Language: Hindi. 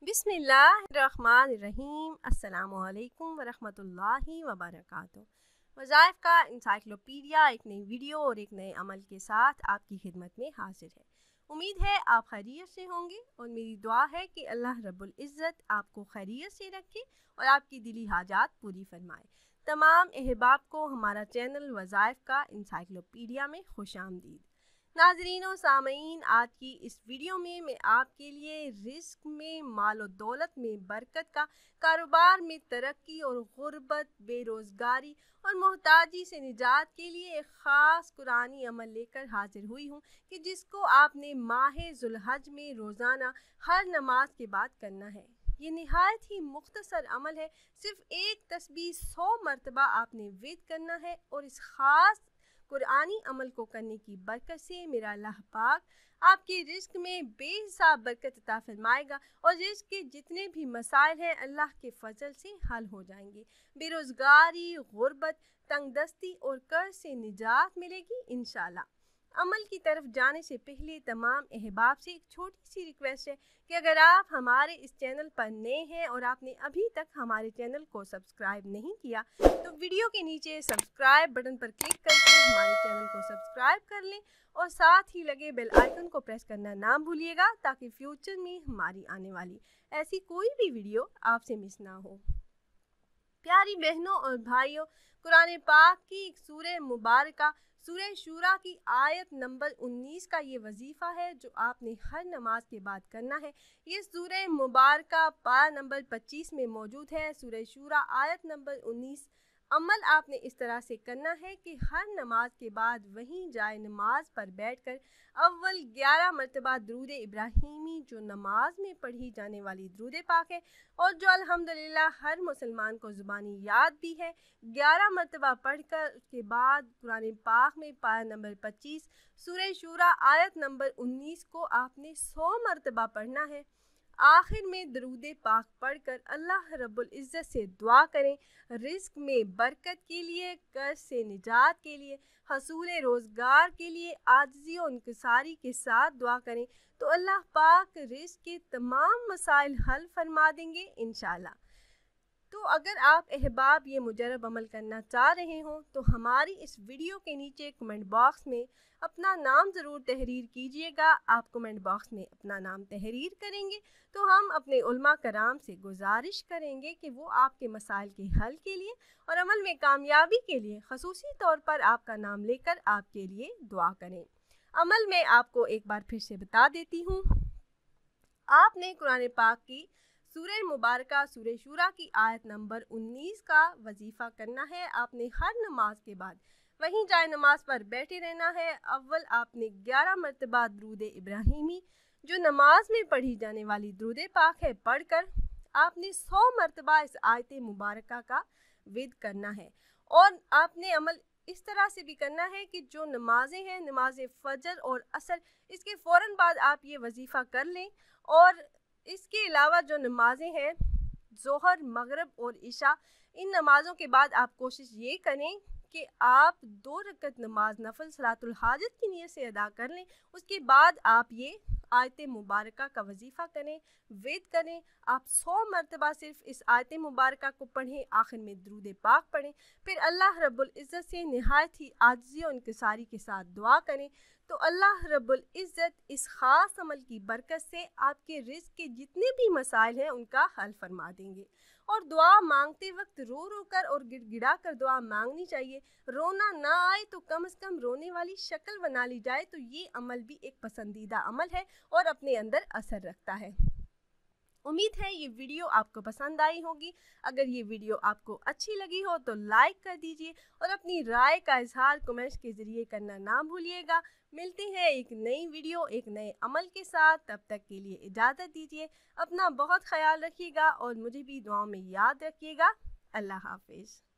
बिस्मिल्लाहिर्रहमानिर्रहीम। अस्सलामुअलैकुम वरहमतुल्लाहि वबरकातुहू। वज़ाइफ़ का इंसाइक्लोपीडिया एक नई वीडियो और एक नए अमल के साथ आपकी खिदमत में हाजिर है। उम्मीद है आप खैरियत से होंगे और मेरी दुआ है कि अल्लाह रब्बुल इज़्ज़त आपको खैरियत से रखे और आपकी दिली हाजात पूरी फरमाए। तमाम अहबाब को हमारा चैनल वज़ाइफ़ का इंसाइक्लोपीडिया में खुशामदीद। नाज़रीन और सामईन, आज की इस वीडियो में मैं आपके लिए रिस्क में, माल और दौलत में बरकत का, कारोबार में तरक्की और गुर्बत, बेरोज़गारी और मोहताजी से निजात के लिए एक ख़ास कुरानी अमल लेकर हाजिर हुई हूँ कि जिसको आपने माह ज़ुल्हज में रोज़ाना हर नमाज के बाद करना है। ये निहायत ही मुख्तसर अमल है। सिर्फ एक तस्बीह 100 मरतबा आपने विद करना है और इस ख़ास कुरानी अमल को करने की बरकत से मेरा अल्लाह पाक आपके रिस्क में बेहिसाब बरकत अता फरमाएगा और रिस्क के जितने भी मसाइल हैं अल्लाह के फजल से हल हो जाएंगे। बेरोज़गारी, गुर्बत, तंगदस्ती और कर्ज से निजात मिलेगी इंशाल्लाह। अमल की तरफ जाने से पहले तमाम अहबाब से एक छोटी सी रिक्वेस्ट है कि अगर आप हमारे इस चैनल पर नए हैं और आपने अभी तक हमारे चैनल को सब्सक्राइब नहीं किया तो वीडियो के नीचे सब्सक्राइब बटन पर क्लिक करके हमारे चैनल को सब्सक्राइब कर लें और साथ ही लगे बेल आइकन को प्रेस करना ना भूलिएगा ताकि फ्यूचर में हमारी आने वाली ऐसी कोई भी वीडियो आपसे मिस ना हो। प्यारी बहनों और भाइयों, कुरान पाक की एक सूरह मुबारका सूरह शूरा की आयत नंबर 19 का ये वजीफ़ा है जो आपने हर नमाज के बाद करना है। ये सूरह मुबारका पारा नंबर 25 में मौजूद है। सूरह शूरा आयत नंबर 19। अमल आपने इस तरह से करना है कि हर नमाज के बाद वहीं जाए नमाज पर बैठकर अव्वल 11 मरतबा दुरूद इब्राहीमी जो नमाज में पढ़ी जाने वाली दुरूद पाक है और जो अल्हम्दुलिल्लाह हर मुसलमान को ज़ुबानी याद भी है, 11 मरतबा पढ़कर उसके बाद कुरान पाक में पारा नंबर 25 सूरह शूरा आयत नंबर 19 को आपने 100 मरतबा पढ़ना है। आखिर में दरूद पाक पढ़कर अल्लाह रब्बुल इज़्ज़त से दुआ करें रिस्क में बरकत के लिए, कर्ज से निजात के लिए, हसूल रोज़गार के लिए, आजिज़ी और इंकिसारी के साथ दुआ करें तो अल्लाह पाक रिस्क के तमाम मसाइल हल फरमा देंगे इंशाल्लाह। तो अगर आप अहबाब ये मुजरब अमल करना चाह रहे हों तो हमारी इस वीडियो के नीचे कमेंट बॉक्स में अपना नाम ज़रूर तहरीर कीजिएगा। आप कमेंट बॉक्स में अपना नाम तहरीर करेंगे तो हम अपने उलमा कराम से गुजारिश करेंगे कि वो आपके मसाइल के हल के लिए और अमल में कामयाबी के लिए ख़ुसूसी तौर पर आपका नाम लेकर आपके लिए दुआ करें। अमल में आपको एक बार फिर से बता देती हूँ। आपने कुरान पाक की सूरह मुबारका सूरह शूरा की आयत नंबर 19 का वजीफ़ा करना है। आपने हर नमाज के बाद वहीं जाए नमाज पर बैठे रहना है। अव्वल आपने 11 मरतबा दुरूद इब्राहीमी जो नमाज में पढ़ी जाने वाली दुरूद पाक है पढ़कर आपने 100 मरतबा इस आयत मुबारका का विद करना है। और आपने अमल इस तरह से भी करना है कि जो नमाजें हैं, नमाज फजर और असर, इसके फ़ौरन बाद आप ये वजीफ़ा कर लें। और इसके अलावा जो नमाजें हैं ज़ोहर, मगरिब और इशा, इन नमाज़ों के बाद आप कोशिश ये करें कि आप 2 रकत नमाज नफल सलातुल हाजत की नीयत से अदा कर लें। उसके बाद आप ये आयत मुबारका का वजीफ़ा करें, वेद करें। आप 100 मरतबा सिर्फ इस आयत मुबारका को पढ़ें, आखिर में दुरूद पाक पढ़ें, फिर अल्लाह रब्बुल इज़्ज़त से नहायत ही आजिज़ी और इंकिसारी के साथ दुआ करें तो अल्लाह रब्बुल इज़्ज़त इस ख़ास अमल की बरकत से आपके रिज़्क़ के जितने भी मसाइल हैं उनका हल फरमा देंगे। और दुआ मांगते वक्त रो रो कर और गिड़गिड़ा कर दुआ मांगनी चाहिए। रोना ना आए तो कम से कम रोने वाली शक्ल बना ली जाए तो ये अमल भी एक पसंदीदा अमल है और अपने अंदर असर रखता है। उम्मीद है ये वीडियो आपको पसंद आई होगी। अगर ये वीडियो आपको अच्छी लगी हो तो लाइक कर दीजिए और अपनी राय का इजहार कमेंट्स के ज़रिए करना ना भूलिएगा। मिलते हैं एक नई वीडियो एक नए अमल के साथ। तब तक के लिए इजाज़त दीजिए। अपना बहुत ख्याल रखिएगा और मुझे भी दुआओं में याद रखिएगा। अल्लाह हाफिज़।